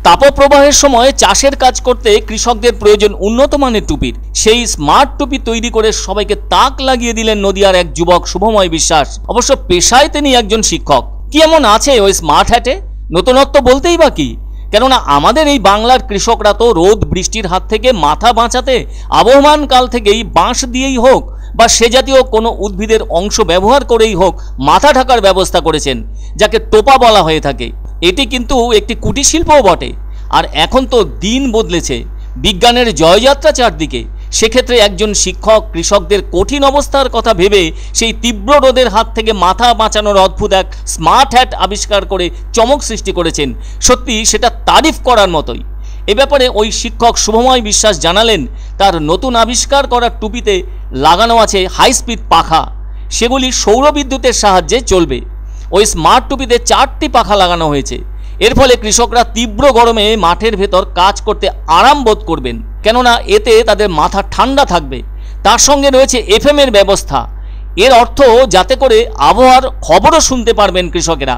তাপপ্রবাহের সময় চাষের কাজ করতে কৃষকদের প্রয়োজন উন্নত মানের টুপির। সেই স্মার্ট টুপি তৈরি করে সবাইকে তাক লাগিয়ে দিলেন নদিয়ার এক যুবক শুভময় বিশ্বাস। অবশ্য পেশায় তিনি একজন শিক্ষক। কি এমন আছে ওই স্মার্ট হ্যাটে? নতুনত্ব বলতেই বা কি? কেননা আমাদের এই বাংলার কৃষকরা তো রোদ বৃষ্টির হাত থেকে মাথা বাঁচাতে আবহমান কাল থেকেই বাঁশ দিয়েই হোক বা সে জাতীয় কোনো উদ্ভিদের অংশ ব্যবহার করেই হোক মাথা ঢাকার ব্যবস্থা করেছেন, যাকে টোপা বলা হয়ে থাকে। এটি কিন্তু একটি কুটির শিল্পও বটে। আর এখন তো দিন বদলেছে, বিজ্ঞানের জয়যাত্রা চারদিকে। সেক্ষেত্রে একজন শিক্ষক কৃষকদের কঠিন অবস্থার কথা ভেবে সেই তীব্র রোদের হাত থেকে মাথা বাঁচানোর অদ্ভুত এক স্মার্ট হ্যাট আবিষ্কার করে চমক সৃষ্টি করেছেন। সত্যি সেটা তারিফ করার মতোই। এ ব্যাপারে ওই শিক্ষক শুভময় বিশ্বাস জানালেন, তার নতুন আবিষ্কার করা টুপিতে লাগানো আছে হাই স্পিড পাখা। সেগুলি সৌরবিদ্যুতের সাহায্যে চলবে। ওই স্মার্ট টুপিতে 4টি পাখা লাগানো হয়েছে। এর ফলে কৃষকরা তীব্র গরমে মাঠের ভেতর কাজ করতে আরাম বোধ করবেন, কেননা এতে তাদের মাথা ঠান্ডা থাকবে। তার সঙ্গে রয়েছে FM এর ব্যবস্থা। এর অর্থ যাতে করে আবহাওয়ার খবরও শুনতে পারবেন কৃষকেরা।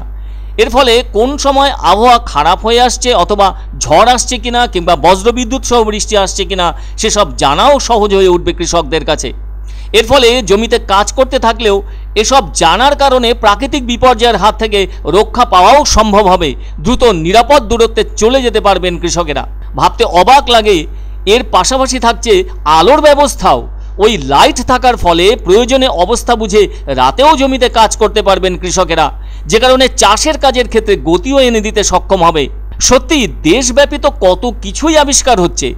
এর ফলে কোন সময় আবহাওয়া খারাপ হয়ে আসছে অথবা ঝড় আসছে কিনা কিংবা বজ্রবিদ্যুৎ সহ বৃষ্টি আসছে কিনা সেসব জানাও সহজ হয়ে উঠবে কৃষকদের কাছে। এর ফলে জমিতে কাজ করতে থাকলেও এসব জানার কারণে প্রাকৃতিক বিপর্যয়ের হাত থেকে রক্ষা পাওয়াও সম্ভব হবে। দ্রুত নিরাপদ দূরত্বে চলে যেতে পারবেন কৃষকেরা। ভাবতে অবাক লাগে, এর পাশাপাশি থাকছে আলোর ব্যবস্থাও। ওই লাইট থাকার ফলে প্রয়োজনে অবস্থা বুঝে রাতেও জমিতে কাজ করতে পারবেন কৃষকেরা, যে কারণে চাষের কাজের ক্ষেত্রে গতিও এনে দিতে সক্ষম হবে। সত্যি দেশব্যাপী তো কত কিছুই আবিষ্কার হচ্ছে,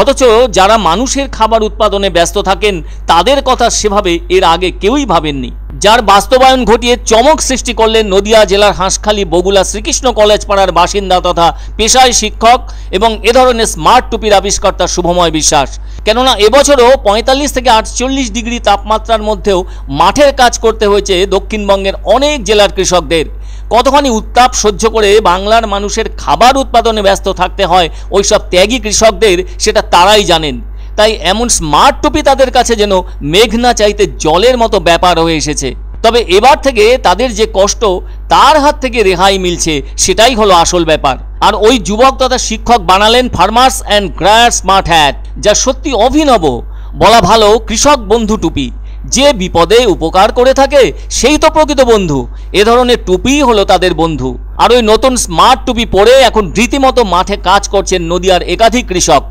অথচ যারা মানুষের খাবার উৎপাদনে ব্যস্ত থাকেন তাদের কথা সেভাবে এর আগে কেউই ভাবেননি। যার বাস্তবায়ন ঘটিয়ে চমক সৃষ্টি করলেন নদিয়া জেলার হাঁসখালি বগুলা শ্রীকৃষ্ণ কলেজ পাড়ার বাসিন্দা তথা পেশায় শিক্ষক এবং এ ধরনের স্মার্ট টুপির আবিষ্কর্তা শুভময় বিশ্বাস। কেননা এবছরও 45 থেকে 48 ডিগ্রি তাপমাত্রার মধ্যেও মাঠের কাজ করতে হয়েছে দক্ষিণবঙ্গের অনেক জেলার কৃষকদের। কতখানি উত্তাপ সহ্য করে বাংলার মানুষের খাবার উৎপাদনে ব্যস্ত থাকতে হয় ওইসব ত্যাগী কৃষকদের, সেটা তারাই জানেন। তাই এমন স্মার্ট টুপি তাদের কাছে যেন মেঘ না চাইতে জলের মতো ব্যাপার হয়ে এসেছে। তবে এবার থেকে তাদের যে কষ্ট, তার হাত থেকে রেহাই মিলছে, সেটাই হলো আসল ব্যাপার। আর ওই যুবক তথা শিক্ষক বানালেন ফার্মার্স অ্যান্ড গ্রায়ার স্মার্ট হ্যাট, যা সত্যি অভিনব। বলা ভালো কৃষক বন্ধু টুপি। যে বিপদে উপকার করে থাকে সেই তো প্রকৃত বন্ধু। এ ধরনের টুপিই হলো তাদের বন্ধু। আর ওই নতুন স্মার্ট টুপি পরে এখন রীতিমতো মাঠে কাজ করছেন নদিয়ার একাধিক কৃষক।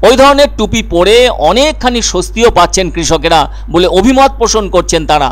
ওই ধরনের টুপি পরে অনেকখানি স্বস্তিও পাচ্ছেন কৃষকেরা বলে অভিমত পোষণ করছেন তারা।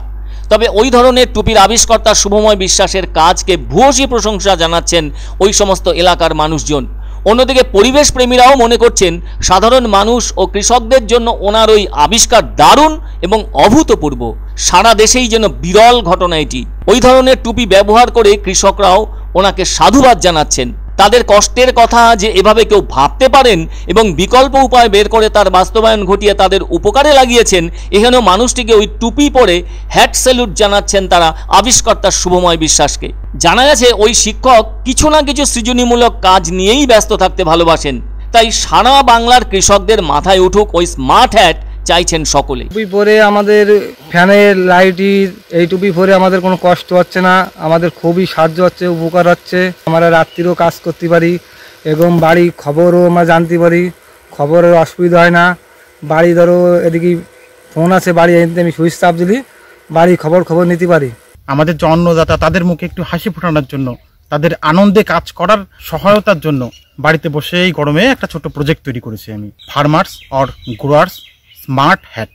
তবে ওই ধরনের টুপির আবিষ্কর্তা শুভময় বিশ্বাসের কাজকে ভূয়সী প্রশংসা জানাচ্ছেন ওই সমস্ত এলাকার মানুষজন। অন্যদিকে পরিবেশ প্রেমীরাও মনে করছেন সাধারণ মানুষ ও কৃষকদের জন্য ওনার ওই আবিষ্কার দারুণ এবং অভূতপূর্ব। সারা দেশেই যেন বিরল ঘটনা এটি। ওই ধরনের টুপি ব্যবহার করে কৃষকরাও ওনাকে সাধুবাদ জানাচ্ছেন। তাদের কষ্টের কথা যে এভাবে কেউ ভাবতে পারেন এবং বিকল্প উপায় বের করে তার বাস্তবায়ন ঘটিয়ে তাদের উপকারে লাগিয়েছেন, এখানেও মানুষটিকে ওই টুপি পরে হ্যাট স্যালুট জানাচ্ছেন তারা আবিষ্কর্তা শুভময় বিশ্বাসকে। জানা গেছে ওই শিক্ষক কিছু না কিছু সৃজনীমূলক কাজ নিয়েই ব্যস্ত থাকতে ভালোবাসেন। তাই সারা বাংলার কৃষকদের মাথায় উঠুক ওই স্মার্ট হ্যাট চাইছেন সকলে। টুপি পরে আমাদের ফ্যানের লাইটের এই টুপি পরে আমাদের কোনো কষ্ট হচ্ছে না, আমাদের খুবই সাহায্য হচ্ছে, উপকার হচ্ছে। আমরা রাত্রিরও কাজ করতে পারি এবং বাড়ি খবরও আমরা জানতে পারি, খবরের অসুবিধা হয় না। বাড়ি ধরো এদিকে ফোন আছে, বাড়ি এনে আমি সুইচ চাপ দিলি বাড়ি খবর নিতে পারি। আমাদের যে অন্নদাতা তাদের মুখে একটু হাসি ফোটানোর জন্য, তাদের আনন্দে কাজ করার সহায়তার জন্য বাড়িতে বসে এই গরমে একটা ছোট্ট প্রজেক্ট তৈরি করেছি আমি, farmers or growers smart hat.